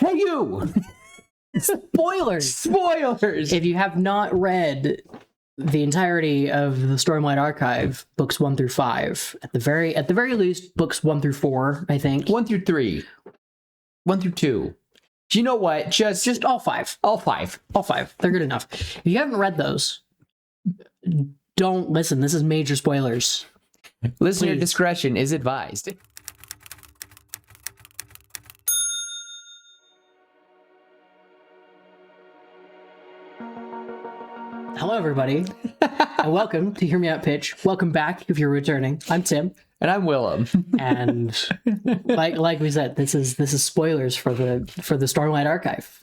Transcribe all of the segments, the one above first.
Hey, you! Spoilers! Spoilers! If you have not read the entirety of the Stormlight Archive, books 1 through 5, at the very least, books 1 through 4, I think. 1 through 3. 1 through 2. Do you know what? Just all 5. All 5. All 5. They're good enough. If you haven't read those, don't listen. This is major spoilers. Listener Please. discretion is advised. Hello, everybody, and welcome to Hear Me Out Pitch. Welcome back if you're returning. I'm Tim, And I'm Willem. and like we said, this is spoilers for the Stormlight Archive.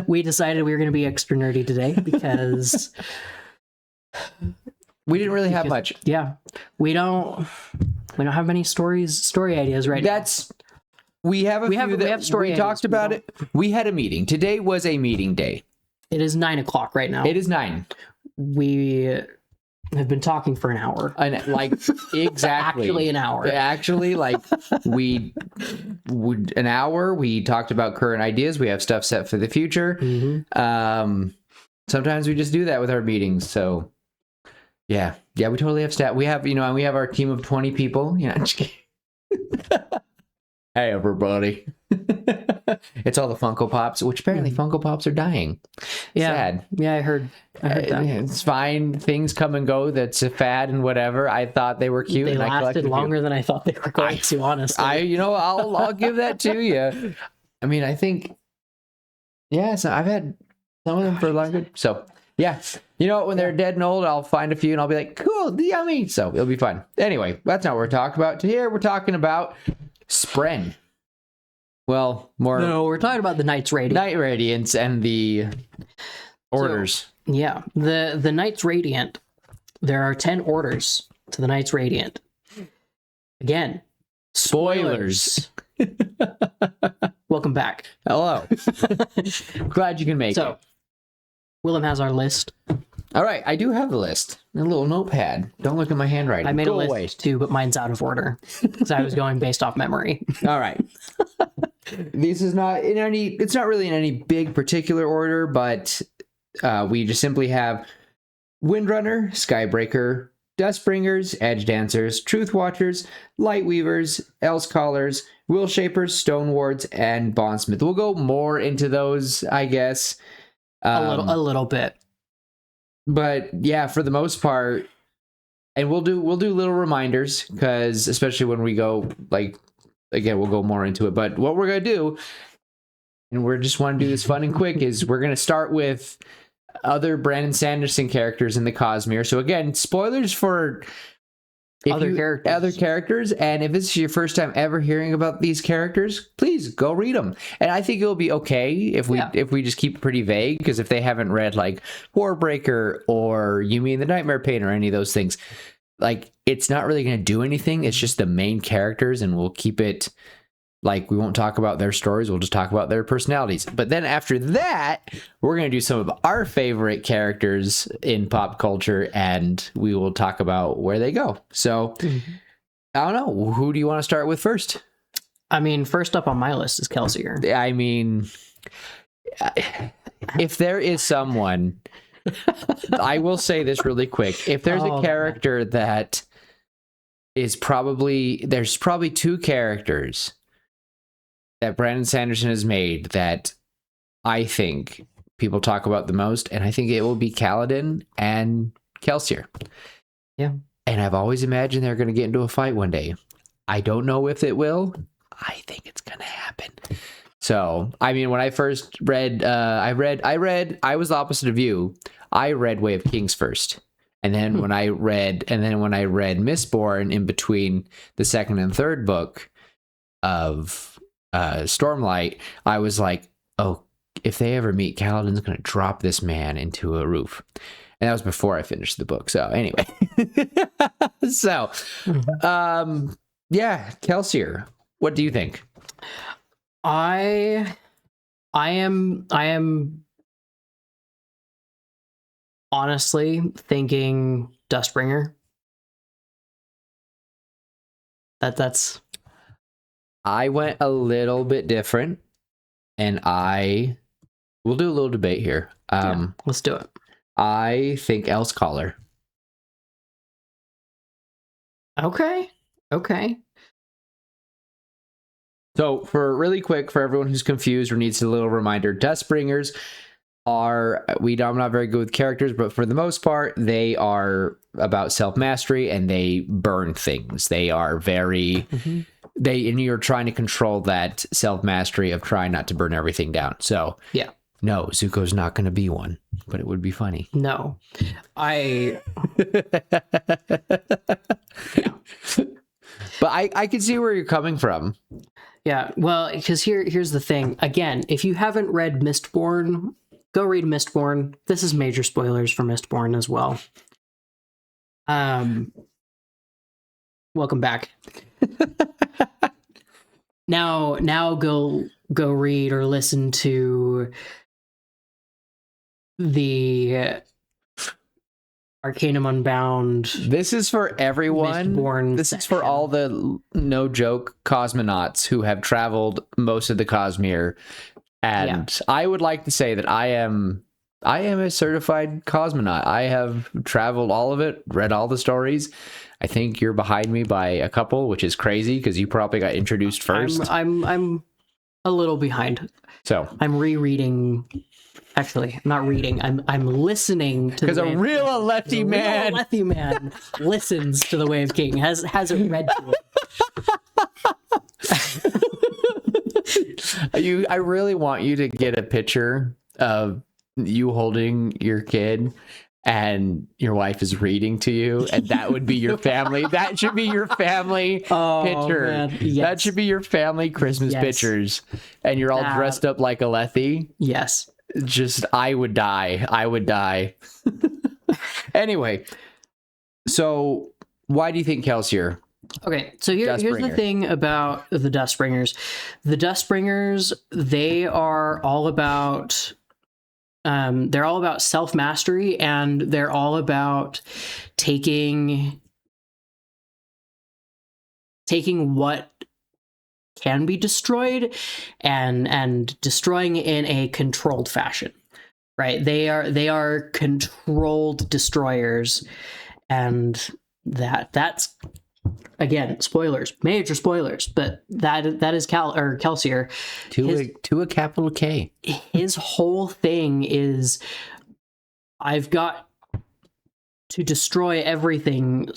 We decided we were going to be extra nerdy today because We didn't really have much. yeah, we don't have many story ideas right now. We have a few that story we ideas. talked about it. We had a meeting. Today was a meeting day. It is 9:00 right now. It is 9. We have been talking for an hour. Exactly. Actually, an hour. Actually, we would an hour. We talked about current ideas. We have stuff set for the future. Mm-hmm. Sometimes we just do that with our meetings. So, yeah, we totally have staff. We have, and we have our team of 20 people. Just kidding. Hey, everybody. It's all the Funko Pops, which apparently Funko Pops are dying. Yeah. Sad. Yeah, I heard that. It's fine. Things come and go. That's a fad and whatever. I thought they were cute. They and I lasted collected a few. longer than I thought they were going to, honestly. I'll give that to you. I mean, I think, so I've had some of them for longer. So, yeah. When they're dead and old, I'll find a few and I'll be like, cool, yummy. So it'll be fun. Anyway, that's not what we're talking about. Here, we're talking about Spren. Well, No, we're talking about the Knights Radiant. Night Radiance and the orders. So, yeah, the Knights Radiant. There are 10 orders to the Knights Radiant. Again, spoilers. Welcome back. Hello. Glad you can make it. So, Willem has our list. All right, I do have the list. A little notepad. Don't look at my handwriting. I made Go a list away. too, but mine's out of order because I was going based off memory. All right. This is not in any. It's not really in any big particular order, but we just simply have Windrunner, Skybreaker, Dustbringers, Edge Dancers, Truth Watchers, Light Weavers, Else Callers, Will Shapers, Stone Wards, and Bondsmith. We'll go more into those, I guess. A little bit. But yeah, for the most part, and we'll do little reminders because especially when we go again, we'll go more into it. But what we're gonna do, and we just want to do this fun and quick, is we're gonna start with other Brandon Sanderson characters in the Cosmere. So again, spoilers for other characters, and if this is your first time ever hearing about these characters, please go read them. And I think it'll be okay if we just keep it pretty vague, because if they haven't read like Warbreaker or Yumi and the Nightmare Paint or any of those things, it's not really going to do anything. It's just the main characters, and we'll keep it we won't talk about their stories. We'll just talk about their personalities. But then after that, we're going to do some of our favorite characters in pop culture, and we will talk about where they go. So, I don't know. Who do you want to start with first? I mean, first up on my list is Kelsier. I mean, if there is someone, I will say this really quick. If there's a character that is there's probably 2 characters that Brandon Sanderson has made that I think people talk about the most, and I think it will be Kaladin and Kelsier. Yeah. And I've always imagined they're going to get into a fight one day. I don't know if it will. I think it's going to happen. So, I mean, when I first read, I was the opposite of you. I read Way of Kings first. And then when I read Mistborn in between the second and third book of Stormlight, I was like, oh, if they ever meet, Kaladin's going to drop this man into a roof. And that was before I finished the book. So anyway, Kelsier, what do you think? I am honestly thinking Dustbringer. That's I went a little bit different. and we'll do a little debate here. Let's do it. I think Else Caller. Okay. So for really quick, for everyone who's confused or needs a little reminder, Dustbringers are, I'm not very good with characters, but for the most part, they are about self-mastery and they burn things. They are very, and you're trying to control that self-mastery of trying not to burn everything down. So yeah. No, Zuko's not going to be one, but it would be funny. No. But I can see where you're coming from. Yeah, well, because here's the thing. Again, if you haven't read Mistborn, go read Mistborn. This is major spoilers for Mistborn as well. Welcome back. Now go read or listen to the Arcanum Unbound. This is for everyone. Mistborn this section. is for all the, no joke, cosmonauts who have traveled most of the Cosmere. And I would like to say that I am a certified cosmonaut. I have traveled all of it, read all the stories. I think you're behind me by a couple, which is crazy because you probably got introduced first. I'm a little behind. So I'm rereading. Actually, I'm not reading. I'm listening to, because a real Alethi man listens to the Way of King. Hasn't read to it. I really want you to get a picture of you holding your kid and your wife is reading to you, and that would be your family. That should be your family picture. Man. Yes. That should be your family Christmas pictures, and you're all dressed up like Alethi. Yes. Just, I would die. Anyway, so why do you think Kelsier? Okay, so here's the thing about the Dustbringers. The Dustbringers, they are all about self-mastery, and they're all about taking what can be destroyed and destroying in a controlled fashion, right? They are controlled destroyers, and that's, again, spoilers, major spoilers, but that is Kelsier to a capital K. His whole thing is, I've got to destroy everything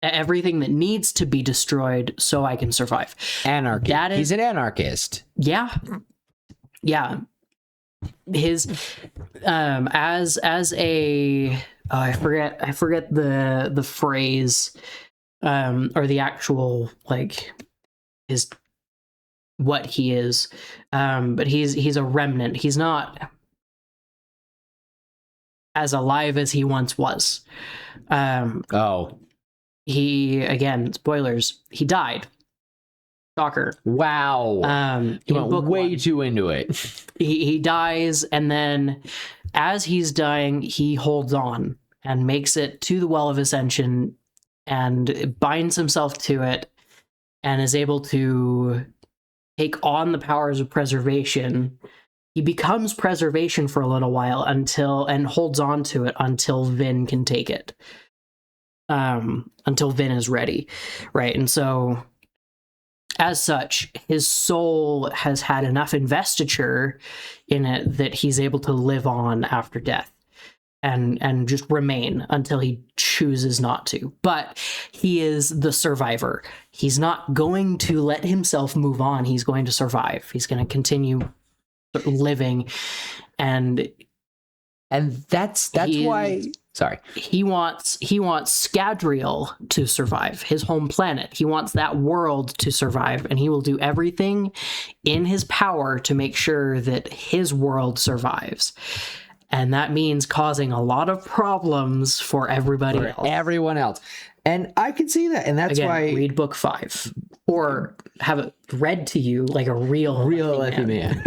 everything that needs to be destroyed so I can survive. Anarchy. He's an anarchist. Yeah. His as a I forget the phrase or the actual, like, is what he is, but he's a remnant. He's not as alive as he once was. He, again, spoilers, he died. Shocker. Wow. He went way too into it. He dies, and then as he's dying, he holds on and makes it to the Well of Ascension and binds himself to it and is able to take on the powers of preservation. He becomes preservation for a little while and holds on to it until Vin can take it. Until Vin is ready, right? And so, as such, his soul has had enough investiture in it that he's able to live on after death and just remain until he chooses not to. But he is the survivor. He's not going to let himself move on. He's going to survive. He's going to continue living, and that's why. Sorry. He wants Scadrial to survive, his home planet. He wants that world to survive, and he will do everything in his power to make sure that his world survives. And that means causing a lot of problems for everybody else. Everyone else. And I can see that, and that's why... read book 5. Or have it read to you like a real Alethi man.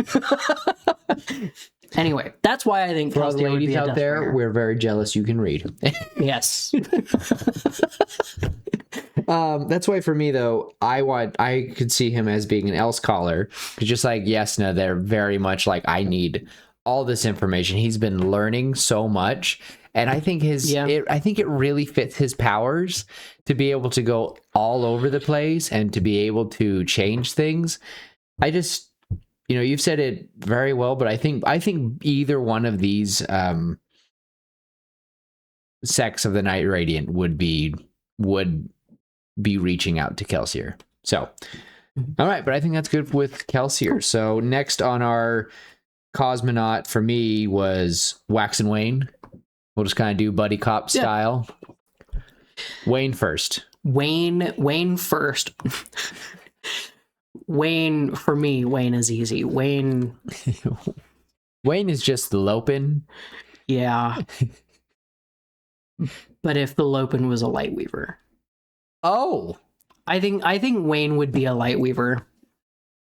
Anyway, that's why I think for all the ladies out there, we're very jealous you can read. Yes. That's why for me though, I could see him as being an else caller. Cause just like Yesna, they're very much like, I need all this information. He's been learning so much. And I think I think it really fits his powers to be able to go all over the place and to be able to change things. I just, you've said it very well, but I think either one of these sects of the Night Radiant would be reaching out to Kelsier. So, all right, but I think that's good with Kelsier. So next on our Cosmonaut for me was Wax and Wayne. We'll just kind of do buddy cop style. Wayne first. Wayne first. Wayne, for me, Wayne is easy. Wayne is just Lopin. Yeah. But if the Lopin was a Lightweaver. Oh. I think Wayne would be a Lightweaver.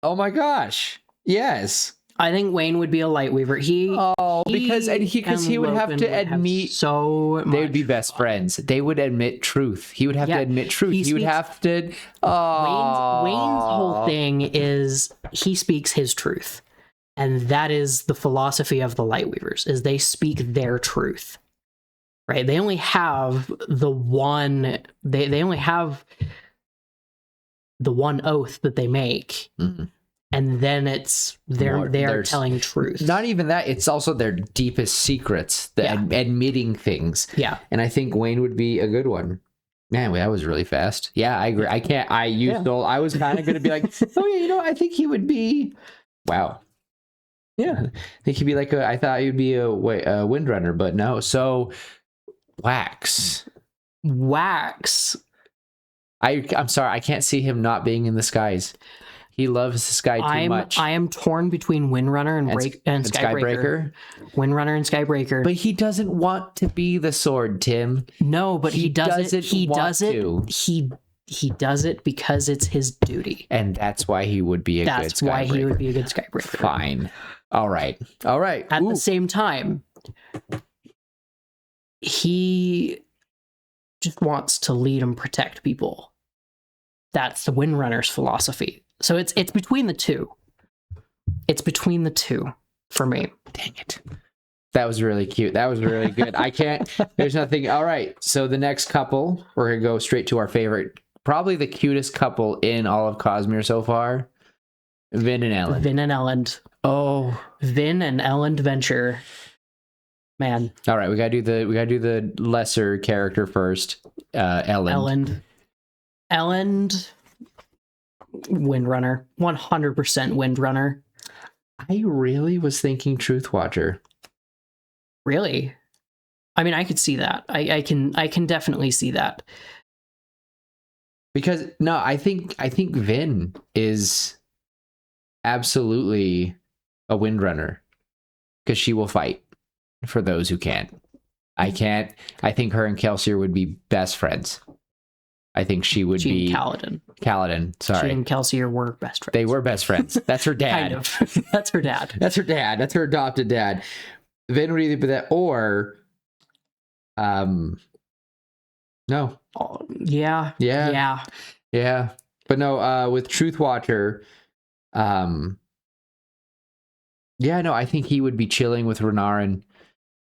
Oh my gosh. Yes. I think Wayne would be a Lightweaver. Because he would have to admit they would be best friends. They would admit truth. He would have to admit truth. He would have to. Wayne's whole thing is he speaks his truth, and that is the philosophy of the Lightweavers. Is they speak their truth, right? They only have the one. They only have the one oath that they make. Mm-hmm. And then it's they're telling truth. Not even that; it's also their deepest secrets, admitting things. Yeah, and I think Wayne would be a good one. Man, that was really fast. Yeah, I agree. I can't. I was kind of going to be like, oh yeah, I think he would be. Wow. Yeah, I think he'd be like I thought he'd be a Windrunner, but no. So, Wax. I'm sorry, I can't see him not being in the skies. He loves the sky too much. I am torn between Windrunner and Skybreaker. Windrunner and Skybreaker. But he doesn't want to be the sword, Tim. No, but he does it. He does it because it's his duty. And that's why he would be a good Skybreaker. That's why he would be a good Skybreaker. Fine. All right. At the same time, he just wants to lead and protect people. That's the Windrunner's philosophy. So it's between the two. It's between the two for me. Dang it. That was really cute. That was really good. There's nothing. All right. So the next couple, we're going to go straight to our favorite, probably the cutest couple in all of Cosmere so far. Vin and Elend. Oh. Vin and Elend Venture. Man. All right. We got to do the lesser character first. Elend. Windrunner. 100% Windrunner. I really was thinking Truthwatcher. Really? I mean, I could see that. I can definitely see that. Because no, I think Vin is absolutely a Windrunner. Because she will fight for those who can't. I can't. I think her and Kelsier would be best friends. I think she would be Kaladin. Sorry. She and Kelsier were best friends. They were best friends. That's her dad. Kind of. That's her dad. That's her dad. That's her adopted dad. Vin would either be that or no. Yeah. But no, with Truthwatcher, I think he would be chilling with Renarin.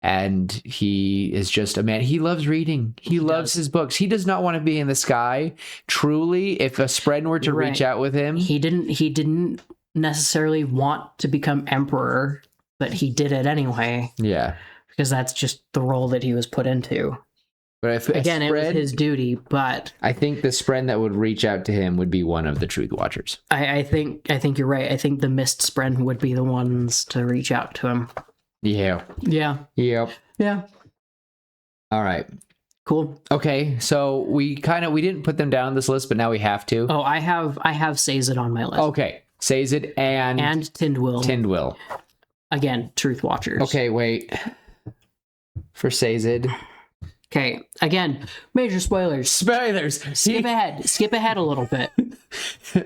And he is just a man. He loves reading. He loves his books. He does not want to be in the sky. Truly, if a Spren were to reach out with him, he didn't necessarily want to become emperor, but he did it anyway. Yeah, because that's just the role that he was put into. But if again, it was his duty. But I think the Spren that would reach out to him would be one of the Truth Watchers. I think you're right. I think the Mist Spren would be the ones to reach out to him. Yeah. Yep. All right. Cool. Okay, so we didn't put them down on this list, but now we have to. Oh, I have Sazed on my list. Okay, Sazed and Tindwyl. Again, Truth Watchers. Okay, wait. For Sazed, Okay, again, major spoilers. Spoilers. Skip ahead a little bit.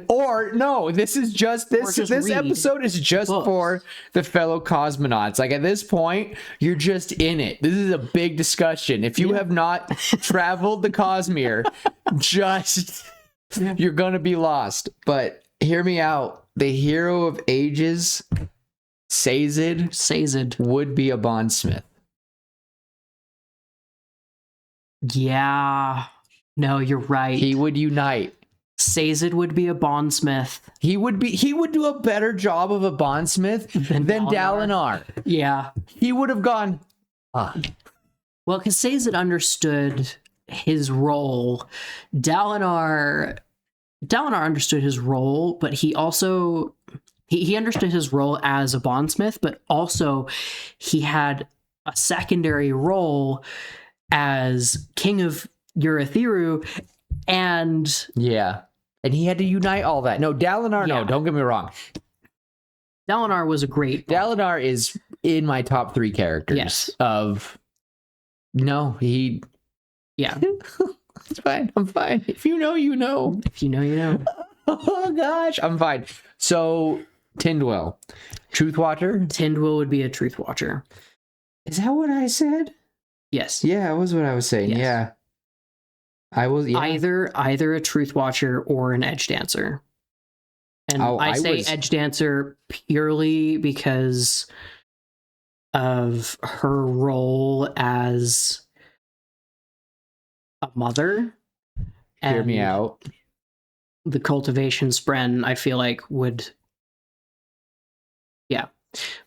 Or no, this is just this read episode is just books. for the fellow cosmonauts. Like at this point, you're just in it. This is a big discussion. If you have not traveled the Cosmere, you're gonna be lost. But hear me out. The hero of ages, Sazed would be a bondsmith. Yeah. No, you're right. He would unite. Sazed would be a bondsmith. He would do a better job of a bondsmith than Dalinar. Yeah. He would have gone. Well, because Sazed understood his role. Dalinar understood his role, but he also he understood his role as a bondsmith, but also he had a secondary role as king of Urithiru, and he had to unite all that. No, Dalinar, no, don't get me wrong. Dalinar was a great... Dalinar is in my top 3 characters. Yes. Yeah. It's fine. I'm fine. If you know, you know. If you know, you know. Oh, gosh. I'm fine. So, Tindwell. Truthwatcher? Tindwell would be a Truth Watcher. Is that what I said? Yes. Yeah, that was what I was saying. Yes. Yeah. I was either a Truth Watcher or an Edge Dancer. And I say Edge Dancer purely because of her role as a mother. Hear me out. The cultivation spren, I feel like would, yeah.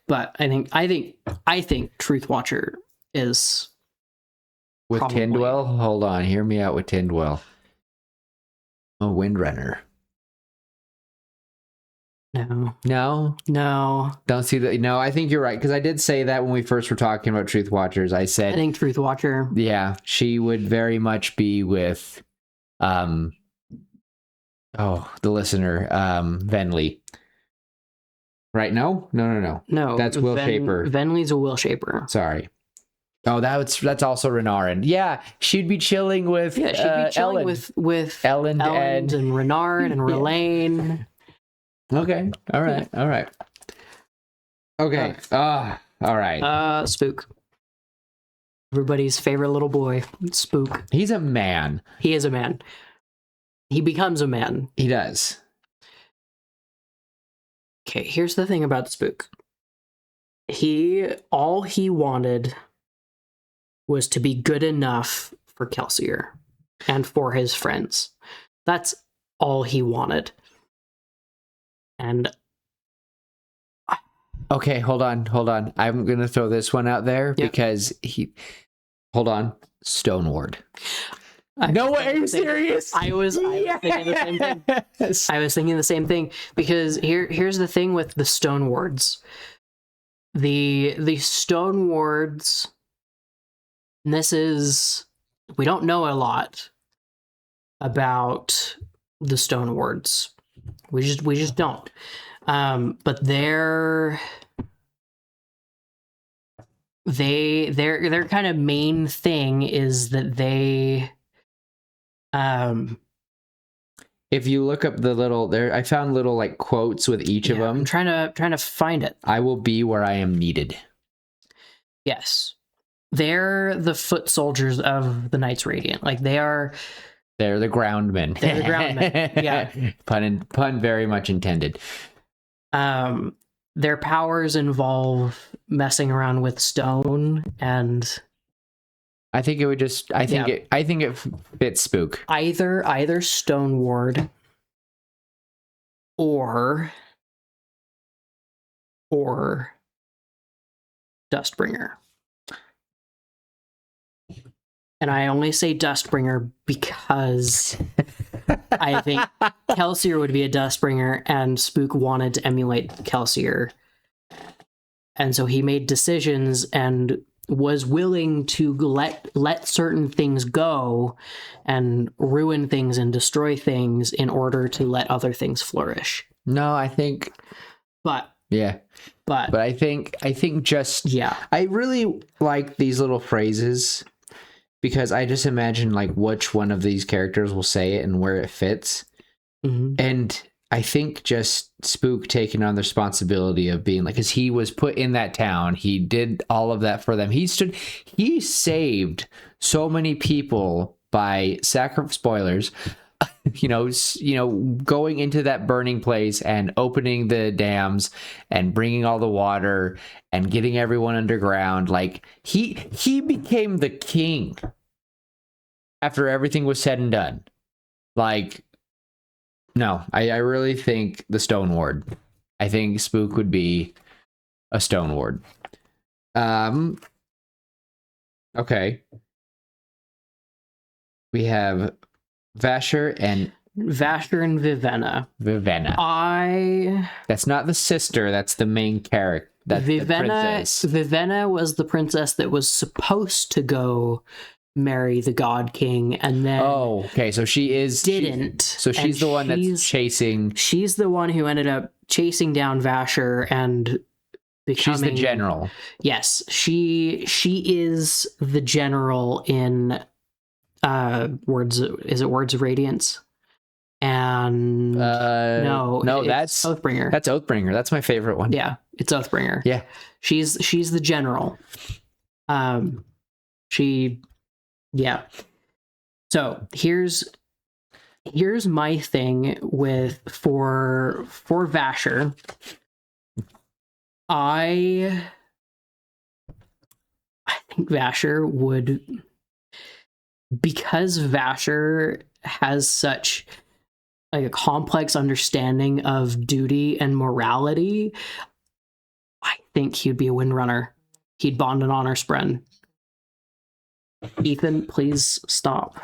But I think Truth Watcher is with probably... Tindwell. Hold on, hear me out with Tindwell. A Windrunner. No. Don't see that. No, I think you're right, because I did say that when we first were talking about Truth Watchers. I think Truth Watcher. Yeah, she would very much be with, the listener, Venli. Right? No. That's Will Shaper. Venli's a Will Shaper. Sorry. Oh, that's also Renarin. Yeah, she'd be chilling with. Yeah, she'd be chilling with Ellen and Renarin and Relaine. Okay. All right. Okay. All right. Spook. Everybody's favorite little boy, Spook. He's a man. He is a man. He becomes a man. He does. Okay, here's the thing about Spook. All he wanted was to be good enough for Kelsier and for his friends. That's all he wanted. And okay, hold on. I'm gonna throw this one out there because hold on, Stoneward. No way, are you serious? I was thinking the same thing. I was thinking the same thing because here's the thing with the Stonewards. The Stonewards. We don't know a lot about the Stonewards. We just don't. But their kind of main thing is that they if you look up the little there, I found little like quotes with each of them. I'm trying to find it. I will be where I am needed. Yes. They're the foot soldiers of the Knights Radiant. Like they're the groundmen. They're the groundmen. Yeah. Pun very much intended. Their powers involve messing around with stone, and I think it would just I think it fits Spook. Either Stoneward or Dustbringer. And I only say Dustbringer because I think Kelsier would be a Dustbringer, and Spook wanted to emulate Kelsier. And so he made decisions and was willing to let certain things go and ruin things and destroy things in order to let other things flourish. No, I think... But I think just... Yeah. I really like these little phrases because I just imagine like which one of these characters will say it and where it fits. Mm-hmm. And I think just Spook taking on the responsibility of being like, because he was put in that town, he did all of that for them. He saved so many people by spoilers, going into that burning place and opening the dams and bringing all the water and getting everyone underground. Like he became the king after everything was said and done. Like, no, I really think the Stone Ward. I think Spook would be a Stone Ward. Okay. We have Vasher and Vivenna. Vivenna. That's not the sister. That's the main character. That's the princess. Vivenna was the princess that was supposed to go marry the God King, and then so she didn't. She's the one that's chasing. She's the one who ended up chasing down Vasher and becoming. She's the general. Yes, she is the general in Words of Radiance. And no, that's Oathbringer. That's Oathbringer. That's my favorite one. Yeah, it's Oathbringer. Yeah, she's the general. Yeah. So here's my thing for Vasher. I think Vasher would, because Vasher has such like a complex understanding of duty and morality, I think he'd be a Windrunner. He'd bond an honor spren. Ethan, please stop.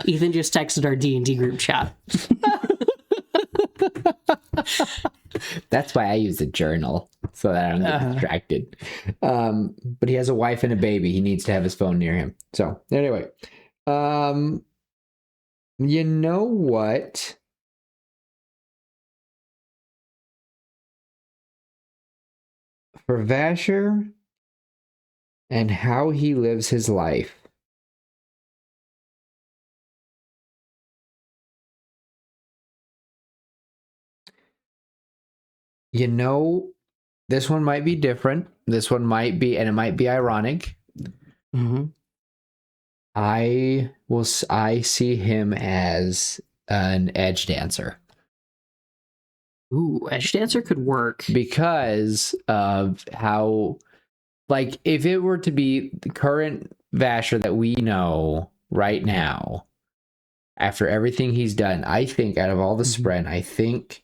Ethan just texted our D&D group chat. That's why I use a journal, so that I don't get distracted. But he has a wife and a baby. He needs to have his phone near him. So anyway, you know what? For Vasher and how he lives his life, this one might be different. This one might be, and it might be ironic. Mm-hmm. I see him as an edge dancer. Ooh, edge dancer could work because of how, like, if it were to be the current Vasher that we know right now, after everything he's done, I think out of all the Spren, I think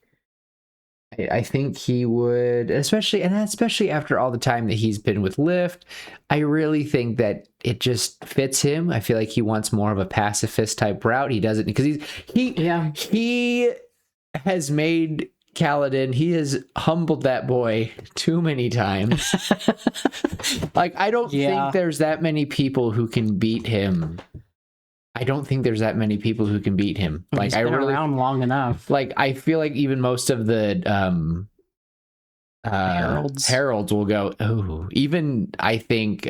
he would, especially after all the time that he's been with Lift, I really think that it just fits him. I feel like he wants more of a pacifist type route. He doesn't, because he has made Kaladin, he has humbled that boy too many times. Like, I don't think there's that many people who can beat him. Like, He's been around long enough. Like, I feel like even most of the heralds will go, oh, even I think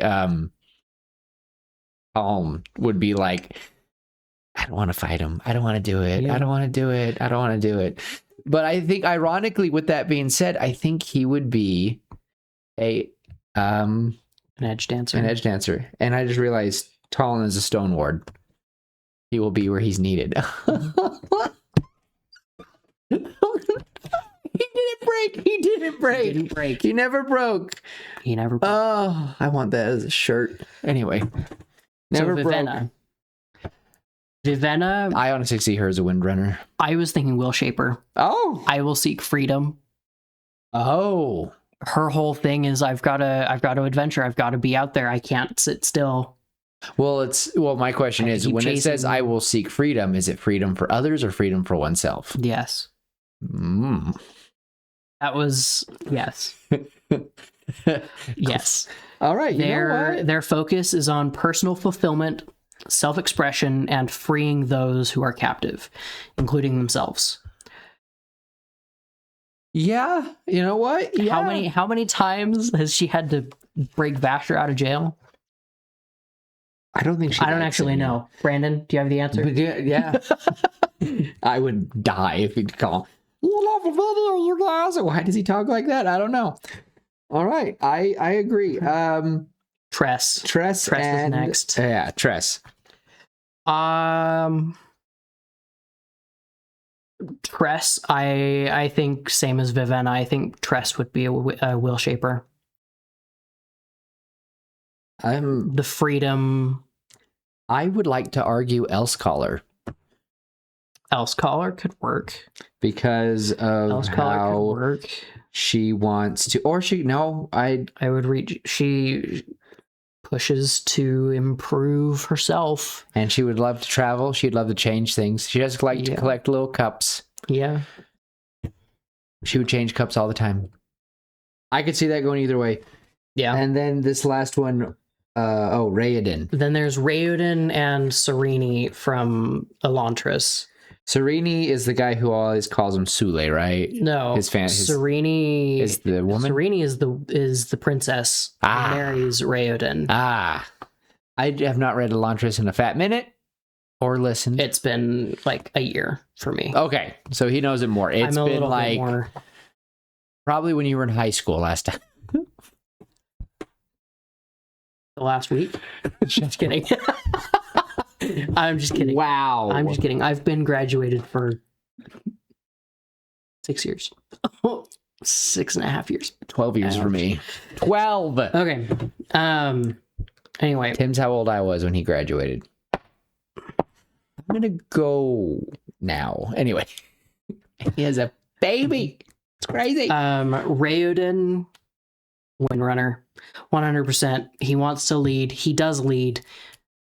Palm would be like, I don't want to fight him. I don't want to do it. I don't want to do it. But I think, ironically, with that being said, I think he would be an edge dancer. And I just realized Talon is a Stone Ward. He will be where he's needed. He didn't break. He never broke. Oh, I want that as a shirt. Anyway. Never broke. Vivenna, I honestly see her as a Windrunner. I was thinking Will Shaper. Oh. I will seek freedom. Oh. Her whole thing is I've got to adventure. I've got to be out there. I can't sit still. Well, my question is, when it says I will seek freedom, is it freedom for others or freedom for oneself? Yes. That was yes. Yes. All right. Their focus is on personal fulfillment, self-expression, and freeing those who are captive, including themselves. Yeah, you know what? Yeah. How many times has she had to break Vasher out of jail? I don't think she. I don't actually know. Brandon, do you have the answer? But yeah. I would die if he'd call. You love the video, you guys. Why does he talk like that? I don't know. All right, I agree. Tress. Tress is next. Yeah, Tress. Tress, I think same as Vivenna. I think Tress would be a will shaper. The freedom. I would like to argue Elsecaller. Elsecaller could work because of how she wants to, or she I would read. She pushes to improve herself, and she would love to travel. She'd love to change things. She doesn't like to collect little cups. Yeah, she would change cups all the time. I could see that going either way. Yeah, and then this last one. Raoden. Then there's Raoden and Serene from Elantris. Serene is the guy who always calls him Sule, right? No, Serene is the woman. Serene is the princess. Who marries Raoden. I have not read Elantris in a fat minute or listened. It's been like a year for me. Okay, so he knows it more. It's been like probably when you were in high school last time. The last week. Just kidding. I'm just kidding. Wow. I'm just kidding. I've been graduated for 6 years. 6.5 years. 12 years for me. 12. Okay. Anyway. Tim's how old I was when he graduated. I'm gonna go now. Anyway. He has a baby. It's crazy. Raoden, Windrunner. 100%. He wants to lead. He does lead.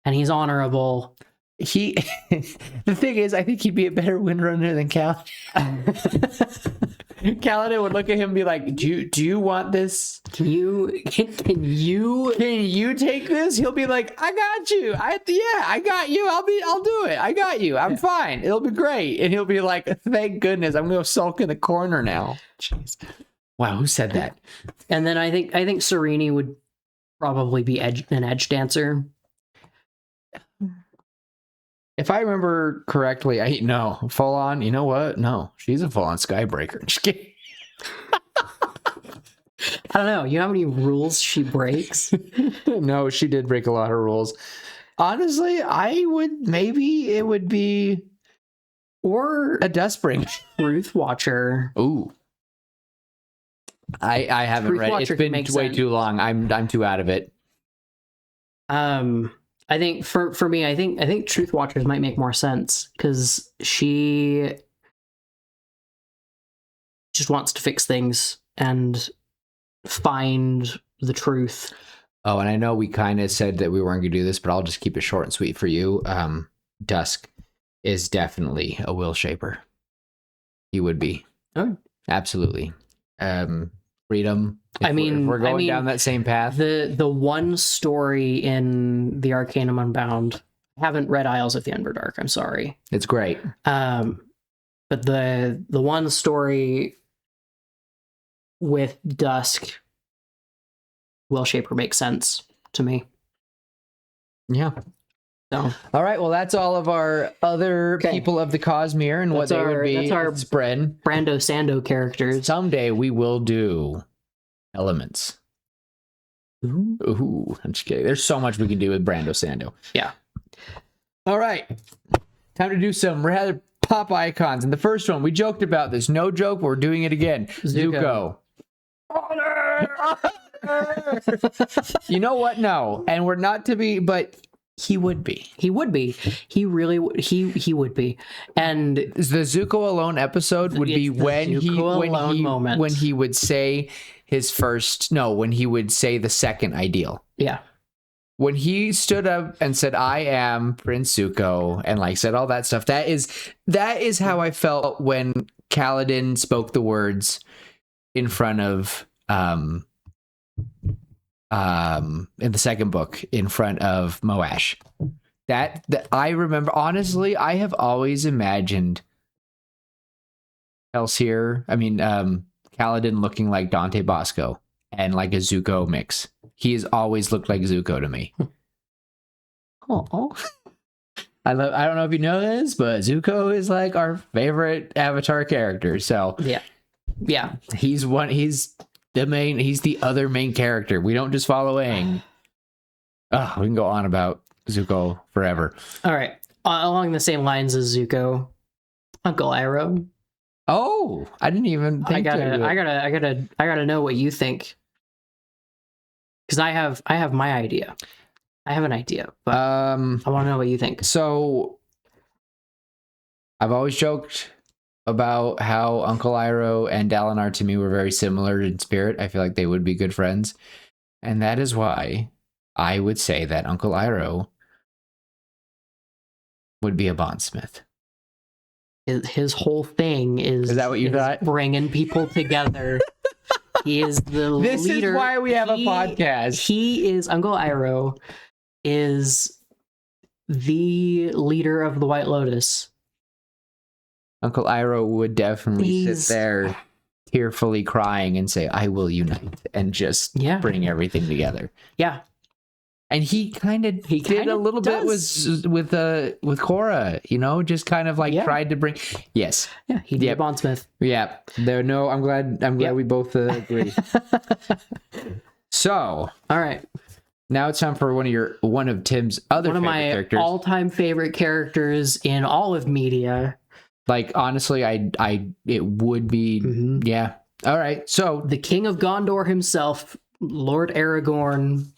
And he's honorable. The thing is, I think he'd be a better windrunner than Kaladin. Kaladin would look at him and be like, do you want this? Can you take this? He'll be like, I got you. I got you. I'll do it. I got you. I'm fine. It'll be great. And he'll be like, thank goodness, I'm gonna sulk in the corner now. Jeez. Wow, who said that? And then I think Serene would probably be an edge dancer. If I remember correctly, no, full on. You know what? No, she's a full on Skybreaker. Just kidding. I don't know. You know how many rules she breaks? No, she did break a lot of rules. Honestly, it would be or a Dustbringer. Truth Watcher. Ooh. I haven't read it. It's been way too long. I'm too out of it. I think for me, I think Truth Watchers might make more sense because she just wants to fix things and find the truth. Oh, and I know we kind of said that we weren't going to do this, but I'll just keep it short and sweet for you. Dusk is definitely a will shaper. He would be. Oh, absolutely. Freedom. We're going down that same path. The one story in the Arcanum Unbound, I haven't read Isles of the Underdark. I'm sorry. It's great. But the one story with Dusk, Will Shaper makes sense to me. Yeah. So. All right. Well, that's all of our other people of the Cosmere and what they would be. That's our spread. Brando Sando characters. Someday we will do elements. Ooh, I'm just kidding. There's so much we can do with Brando Sando. Yeah. All right. Time to do some rather pop icons. And the first one, we joked about this. No joke, but we're doing it again. Zuko. You know what? No. And we're not to be, but he would be. He would be. He really would. He would be. And the Zuko alone episode would be when he would say his first, when he would say the second ideal. Yeah. When he stood up and said, I am Prince Zuko, and said all that stuff, that is how I felt when Kaladin spoke the words in front of in the second book in front of Moash. That I remember, honestly, I have always imagined Kaladin looking like Dante Bosco and like a Zuko mix. He has always looked like Zuko to me. Oh, I don't know if you know this, but Zuko is like our favorite Avatar character. So yeah, he's the other main character. We don't just follow Aang. Oh, we can go on about Zuko forever. All right, along the same lines as Zuko, Uncle Iroh. Oh, I didn't even think. I gotta know what you think, because I have my idea. I have an idea, but I want to know what you think. So, I've always joked about how Uncle Iroh and Dalinar to me were very similar in spirit. I feel like they would be good friends, and that is why I would say that Uncle Iroh would be a bondsmith. His whole thing is that what you thought? Bringing people together. He is the this leader. This is why we have a podcast. Uncle Iroh is the leader of the White Lotus. Uncle Iroh would definitely sit there tearfully crying and say, I will unite, and just bring everything together. Yeah. And he did a little bit with Korra, just kind of like tried to bring. Yes. Yeah, he did bondsmith. Yeah. I'm glad we both agree. So, all right. Now it's time for one of Tim's other favorite characters. One of my all-time favorite characters in all of media. Like, honestly, it would be yeah. All right. So the King of Gondor himself, Lord Aragorn.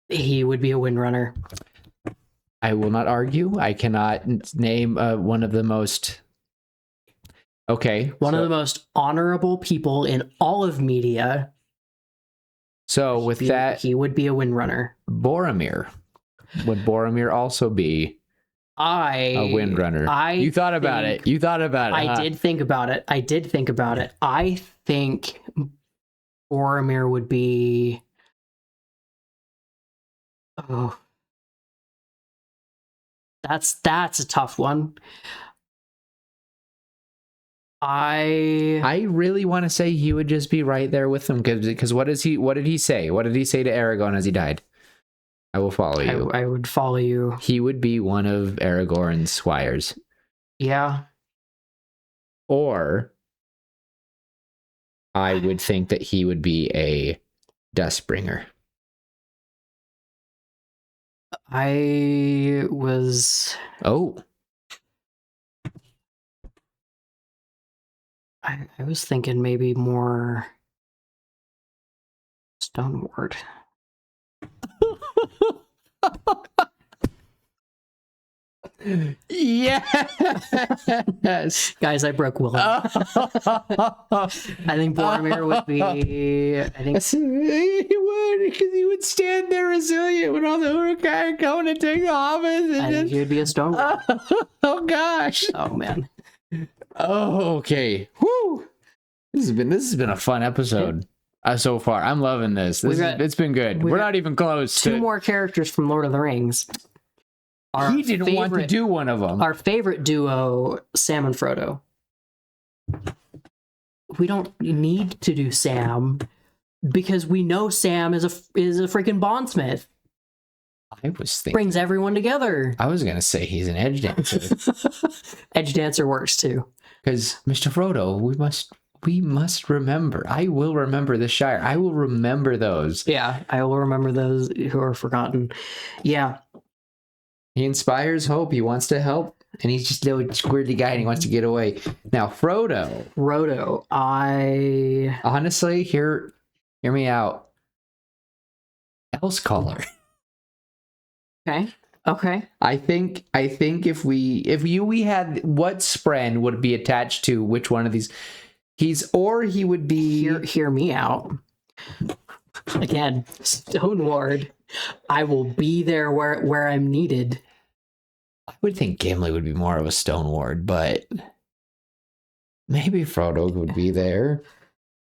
He would be a Windrunner. I will not argue. I cannot name one of the most of the most honorable people in all of media. So with that, he would be a Windrunner. Boromir. Would Boromir also be a Windrunner? You thought about it. I did think about it. I think Boromir would be. Oh, that's a tough one. I really want to say he would just be right there with them, because what did he say? What did he say to Aragorn as he died? I will follow you. I would follow you. He would be one of Aragorn's squires. Yeah. Or I would think that he would be a Dustbringer. I was thinking maybe more Stoneward. Yes. Guys, I broke Willem. I think Boromir would be. He would, because he would stand there resilient when all the Uruk-hai are coming to take the hobbits. I think he would be a Stoneward. Oh gosh. Oh man. Oh, okay. Whew. This has been a fun episode. So far. I'm loving this. It's been good. We're not even close. Two more characters from Lord of the Rings. He didn't want to do one of them. Our favorite duo, Sam and Frodo. We don't need to do Sam because we know Sam is a freaking bondsmith. I was thinking brings everyone together. I was gonna say he's an edge dancer. Edge dancer works too. Because Mr. Frodo, we must remember. I will remember the Shire. I will remember those. Yeah, I will remember those who are forgotten. Yeah. He inspires hope. He wants to help. And he's just a little squirty guy and he wants to get away. Now, Frodo, honestly, hear me out. Else color. Okay. I think if we had what Spren would be attached to which one of these, he would be. Hear me out. Again, Stoneward. I will be there where I'm needed. I would think Gimli would be more of a Stoneward, but maybe Frodo would be there.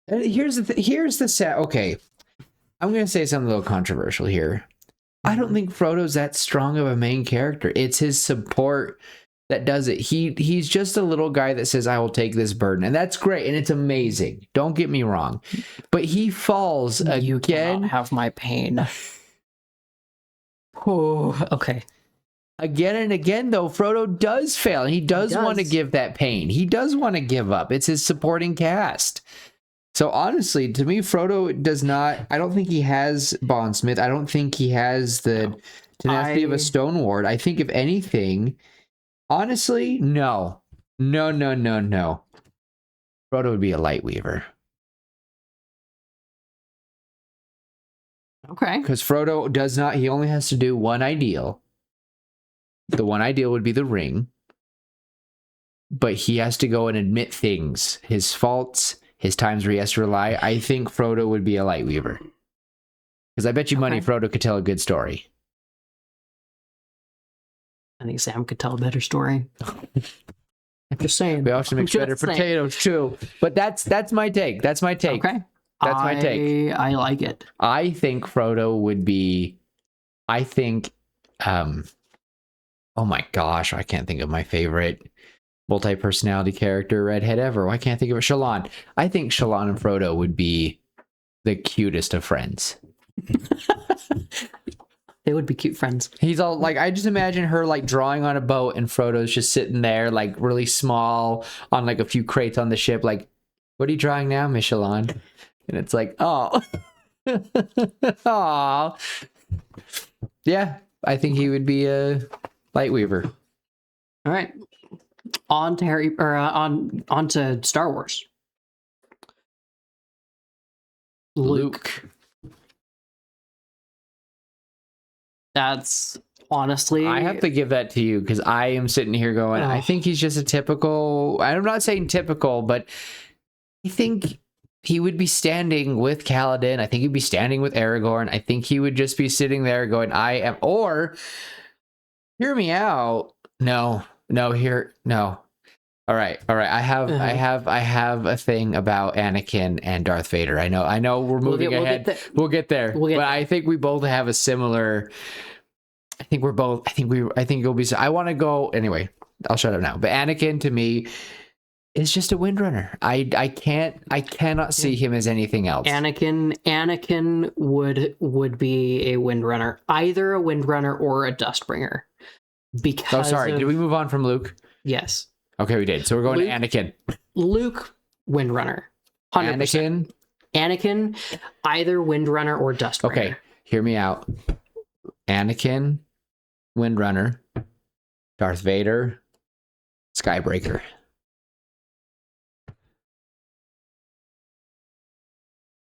Here's the set. Okay, I'm gonna say something a little controversial here. I don't think Frodo's that strong of a main character. It's his support that does it. He's just a little guy that says, I will take this burden. And that's great. And it's amazing. Don't get me wrong. But he falls You again. cannot have my pain. Oh, okay. Again and again, though, Frodo does fail. And he does want to give that pain. He does want to give up. It's his supporting cast. So honestly, to me, Frodo does not... I don't think he has Bondsmith. I don't think he has the tenacity of a Stoneward. I think if anything... Honestly, no. No. Frodo would be a Lightweaver. Okay. Because Frodo does not... He only has to do one ideal. The one ideal would be the ring. But he has to go and admit things. His faults, his times where he has to rely. I think Frodo would be a Lightweaver. Because I bet you money Frodo could tell a good story. I think Sam could tell a better story. I'm just saying. We also make better potatoes too. But that's my take. That's my take. Okay. That's my take. I like it. I think Frodo would be... I think... oh my gosh, I can't think of my favorite multi-personality character redhead ever. Why can't I think of it? Shallan. I think Shallan and Frodo would be the cutest of friends. They would be cute friends. He's all like, I just imagine her like drawing on a boat and Frodo's just sitting there like really small on like a few crates on the ship. Like, what are you drawing now, Miss Shallan? And it's like, oh, oh, yeah. I think he would be a Lightweaver. All right, on to on to Star Wars. Luke. That's honestly... I have to give that to you because I am sitting here going, I think he's just a typical... I'm not saying typical, but I think he would be standing with Kaladin. I think he'd be standing with Aragorn. I think he would just be sitting there going, I am... Or, hear me out. No. All right. I have a thing about Anakin and Darth Vader. I know we're moving ahead. We'll get there. I think we both have a similar... I think it'll be... I want to go... Anyway, I'll shut up now. But Anakin, to me, is just a Windrunner. I cannot see him as anything else. Anakin would be a Windrunner. Either a Windrunner or a Dustbringer. Because... Oh, sorry. Did we move on from Luke? Yes. Okay, we did. So we're going to Anakin. Luke, Windrunner. 100%. Anakin, either Windrunner or Dustbringer. Okay, hear me out. Anakin, Windrunner, Darth Vader, Skybreaker.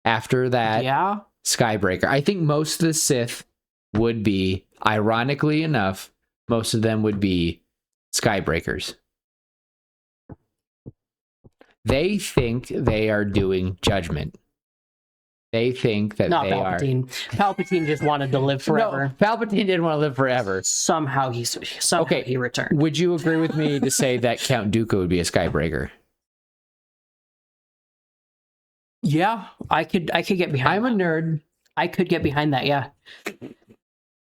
After that, Skybreaker. I think most of the Sith would be, ironically enough, most of them would be Skybreakers. They think they are doing judgment. They think that Not they Palpatine. are... Palpatine just wanted to live forever. No, Palpatine didn't want to live forever. Somehow he returned. Would you agree with me to say that Count Dooku would be a Skybreaker? Yeah, I could get behind. I'm a nerd. I could get behind that.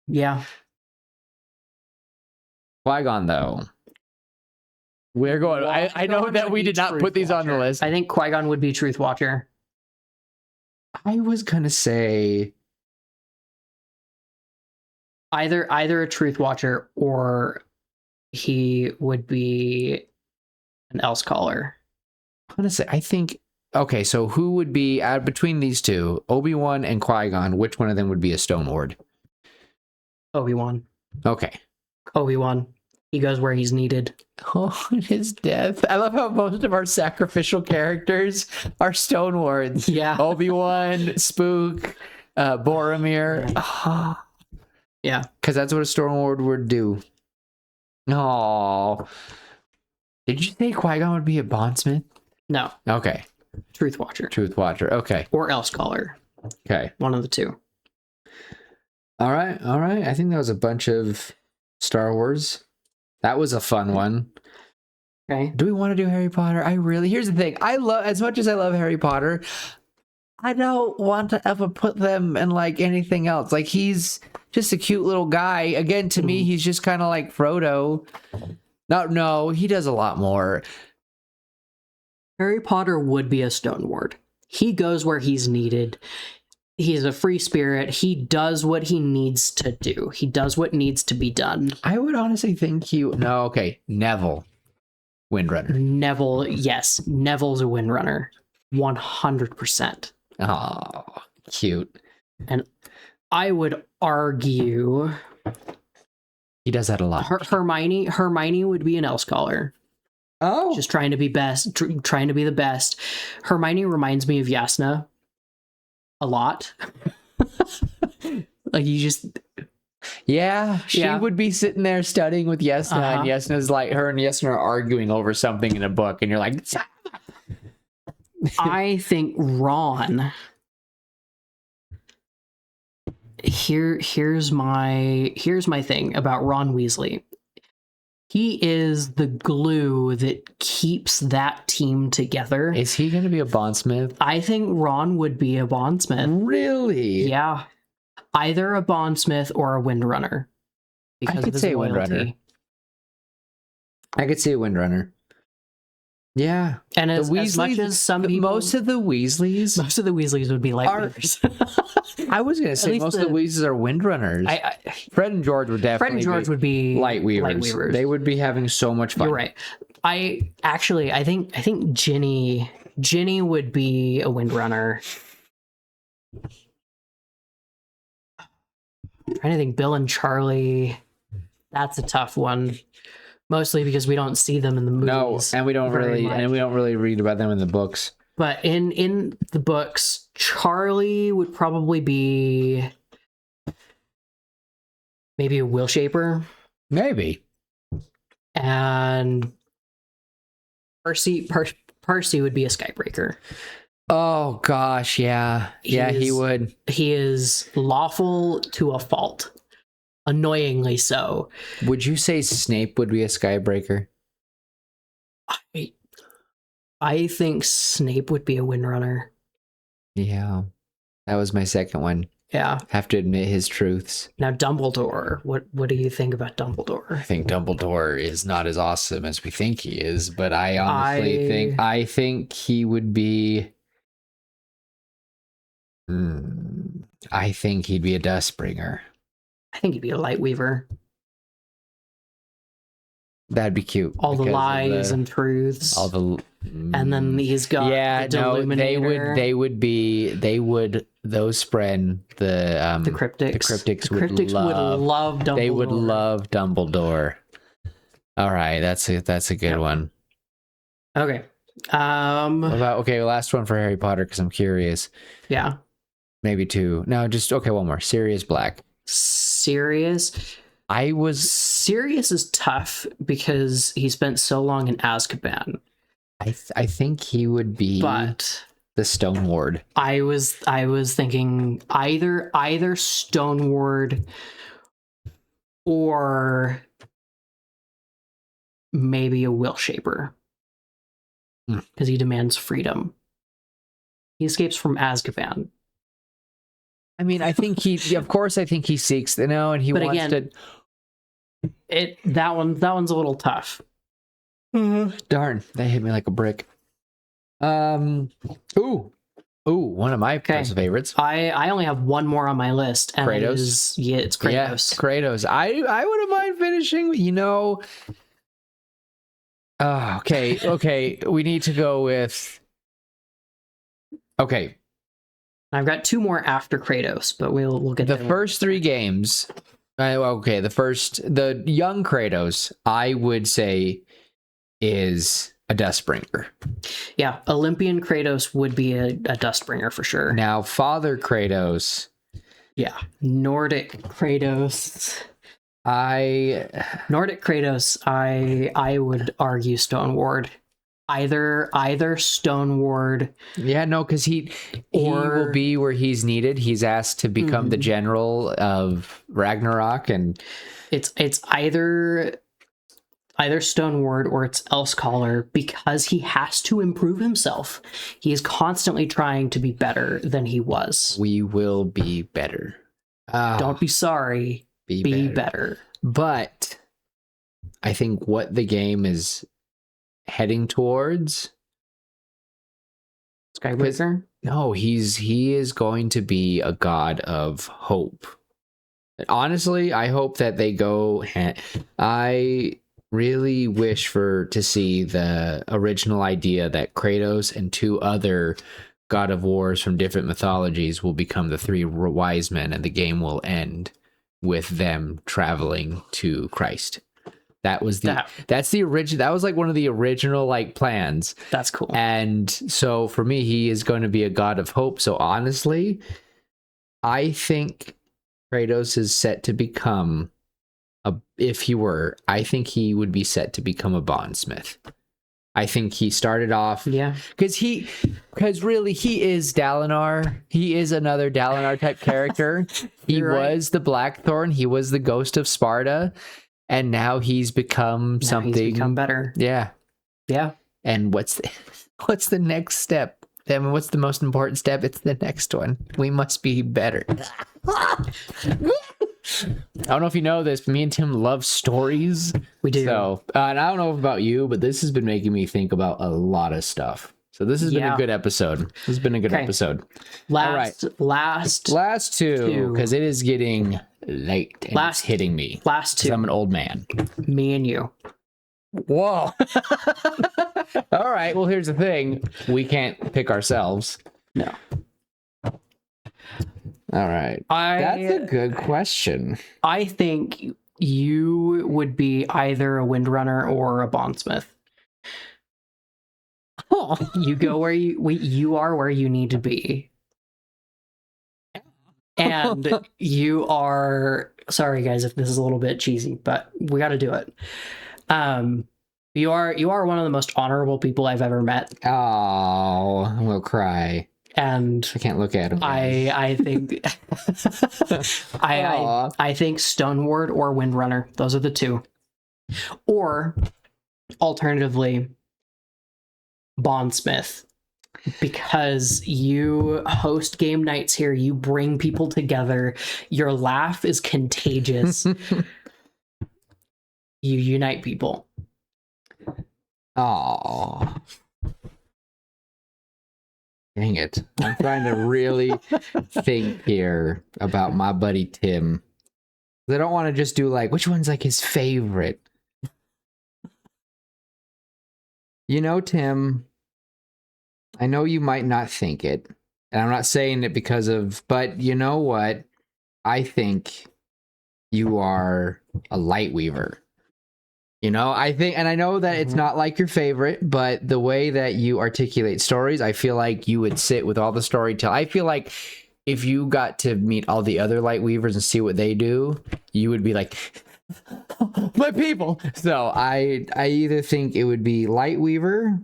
Yeah. Qui-Gon, though. We're going... I know that we did not put these on the list. I think Qui-Gon would be Truth Watcher. I was gonna say either a Truth Watcher or he would be an Else Caller. I'm gonna say, I think... Okay, so who would be... between these two, Obi-Wan and Qui-Gon, which one of them would be a Stoneward? Obi-Wan. Okay. Obi-Wan. He goes where he's needed. Oh, his death. I love how most of our sacrificial characters are Stonewards. Yeah. Obi-Wan, Spook, Boromir. Oh. Yeah. Because that's what a Stoneward would do. Oh. Did you say Qui-Gon would be a bondsmith? No. Okay. Truth Watcher. Truth Watcher. Okay. Or Else Caller. Okay. One of the two. All right. I think that was a bunch of Star Wars. That was a fun one. Okay. Do we want to do Harry Potter? Here's the thing. As much as I love Harry Potter, I don't want to ever put them in like anything else. Like, he's just a cute little guy. Again, to me, he's just kind of like Frodo. No, he does a lot more. Harry Potter would be a Stone Ward. He goes where he's needed. He's a free spirit. He does what he needs to do. He does what needs to be done. I would honestly think Neville, Windrunner. Neville, yes. Neville's a Windrunner. 100%. Oh, cute. And I would argue he does that a lot. Hermione would be an Elscholar. Oh. Just trying to be best, trying to be the best. Hermione reminds me of Yasna a lot. Like you just... Yeah, she would be sitting there studying with Yasna, and Yasna's like, her and Yasna are arguing over something in a book, and you're like... I think Ron... Here's my thing about Ron Weasley. He is the glue that keeps that team together. Is he going to be a bondsmith? I think Ron would be a bondsmith. Really? Yeah. Either a bondsmith or a windrunner. I could say windrunner. I could say a windrunner. Yeah. And as much as some people... Most of the Weasleys would be Lightweavers. I was going to say most of the Weasleys are Windrunners. Fred and George would definitely be Lightweavers. They would be having so much fun. You're right. I think Ginny would be a Windrunner. I'm trying to think Bill and Charlie. That's a tough one. Mostly because we don't see them in the movies. No, and we don't really read about them in the books. But in the books, Charlie would probably be maybe a Will Shaper. Maybe. And Percy would be a Skybreaker. Oh gosh, yeah. He would. He is lawful to a fault. Annoyingly so. Would you say Snape would be a Skybreaker? I think Snape would be a Windrunner. Yeah. That was my second one. Yeah. Have to admit his truths. Now Dumbledore, what do you think about Dumbledore? I think Dumbledore is not as awesome as we think he is, but I honestly think he would be I think he'd be a Dustbringer. I think he'd be a Lightweaver. That'd be cute. All the lies and truths. And then he's got those Spren, the cryptics would love Dumbledore. They would love Dumbledore. All right, that's a good one. Okay. Last one for Harry Potter because I'm curious. Yeah. Maybe two. No, just one more. Sirius Black. Sirius is tough because he spent so long in Azkaban. I think he would be the Stone Ward. I was thinking either Stone Ward or maybe a Will Shaper. Because he demands freedom. He escapes from Azkaban. I mean, I think he seeks, and he wants to. That one's a little tough. Darn, that hit me like a brick. One of my favorites. I only have one more on my list, and Kratos. It's Kratos. Yeah, Kratos. I wouldn't mind finishing. Okay. We need to go with. Okay. I've got two more after Kratos, but we'll get the first three games. The young Kratos, I would say, is a Dustbringer. Yeah, Olympian Kratos would be a Dustbringer for sure. Now, Father Kratos. Yeah, Nordic Kratos. I would argue Stone Ward. Either Stone Ward. Yeah, no, because he will be where he's needed. He's asked to become the general of Ragnarok, and it's either Stone Ward or it's Elscholar because he has to improve himself. He is constantly trying to be better than he was. We will be better. Don't be sorry. Be better. But I think what the game is heading towards. Skywalker? No, he is going to be a god of hope. Honestly, I hope that they go. I really wish to see the original idea that Kratos and 2 other God of Wars from different mythologies will become the 3 wise men, and the game will end with them traveling to Christ. That's the original. That was like one of the original like plans. That's cool. And so for me, he is going to be a god of hope. So honestly, I think Kratos is set to become I think he would be set to become a bondsmith. I think he started off, because really he is Dalinar. He is another Dalinar type character. He was the Blackthorn. He was the Ghost of Sparta, and now he's become something. He's become better. Yeah. And what's the next step? I mean, what's the most important step? It's the next one. We must be better. I don't know if you know this, but me and Tim love stories. We do. So, and I don't know about you, but this has been making me think about a lot of stuff. So this has been a good episode. This has been a good episode. Last two, because it is getting late and it's hitting me. Last 2. I'm an old man. Me and you. Whoa. All right. Well, here's the thing. We can't pick ourselves. No. All right. That's a good question. I think you would be either a windrunner or a bondsmith. Oh. You go where you are where you need to be. And you are, sorry guys if this is a little bit cheesy, but we got to do it. You are one of the most honorable people I've ever met. Oh, we'll cry. And I can't look at him. I think I think Stoneward or Windrunner. Those are the 2. Or alternatively, Bondsmith. Because you host game nights here, you bring people together. Your laugh is contagious. You unite people. Oh. Dang it. I'm trying to really think here about my buddy Tim. I don't want to just do like, which one's like his favorite? You know, Tim, I know you might not think it, and I'm not saying it but you know what? I think you are a light weaver. You know, I think, and I know that it's not like your favorite, but the way that you articulate stories, I feel like you would sit with all the storytelling. I feel like if you got to meet all the other light weavers and see what they do, you would be like, my people. So I either think it would be light weaver,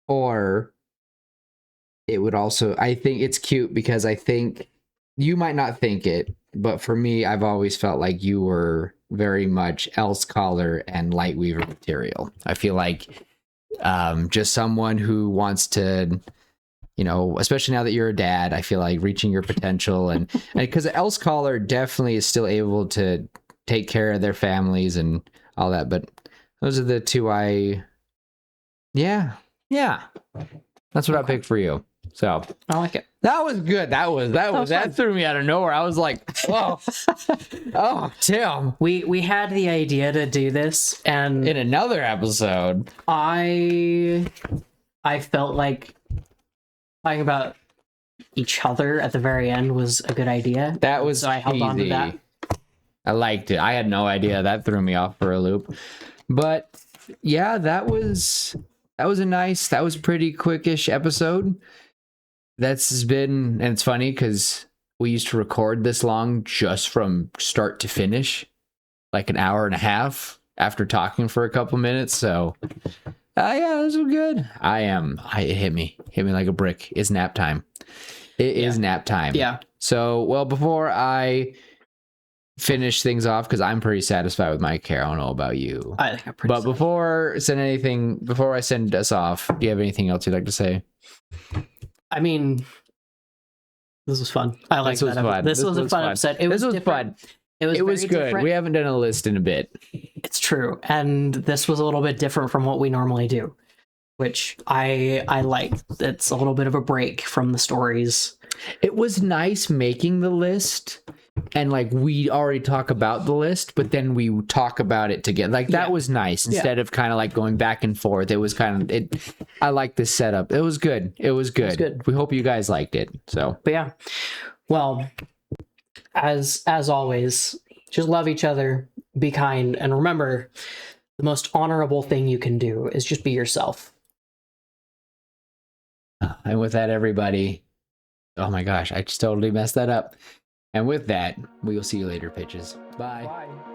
or it would also, I think it's cute because I think you might not think it, but for me, I've always felt like you were very much Else Collar and light weaver material. I feel like just someone who wants to, you know, especially now that you're a dad, I feel like reaching your potential, and because Else Collar definitely is still able to take care of their families and all that, but those are the 2 yeah, that's what I picked for you. So I like it. That was good. That threw me out of nowhere. I was like, whoa. Oh, Tim. We had the idea to do this, and in another episode, I felt like talking about each other at the very end was a good idea. That was so I held on to that. I liked it. I had no idea. That threw me off for a loop. But yeah, that was a pretty quickish episode. That's been, and it's funny because we used to record this long just from start to finish, like an hour and a half after talking for a couple minutes. So yeah, this was good. It hit me like a brick. It's nap time. It is nap time. Yeah. So, well, before I finish things off, because I'm pretty satisfied with my care. I don't know about you. I think I'm pretty satisfied. Before I send us off, do you have anything else you'd like to say? I mean, this was fun. I like that. This was a fun episode. It was fun. It was very good. different. We haven't done a list in a bit. It's true, and this was a little bit different from what we normally do, which I like. It's a little bit of a break from the stories. It was nice making the list, and like we already talk about the list, but then we talk about it together. Like that was nice instead of kind of like going back and forth. It was kind of it. I like this setup. It was good. It was good. We hope you guys liked it. So, but yeah, well, as always, just love each other, be kind, and remember, the most honorable thing you can do is just be yourself. And with that, everybody. Oh my gosh, I just totally messed that up. And with that, we will see you later, pitches. Bye. Bye.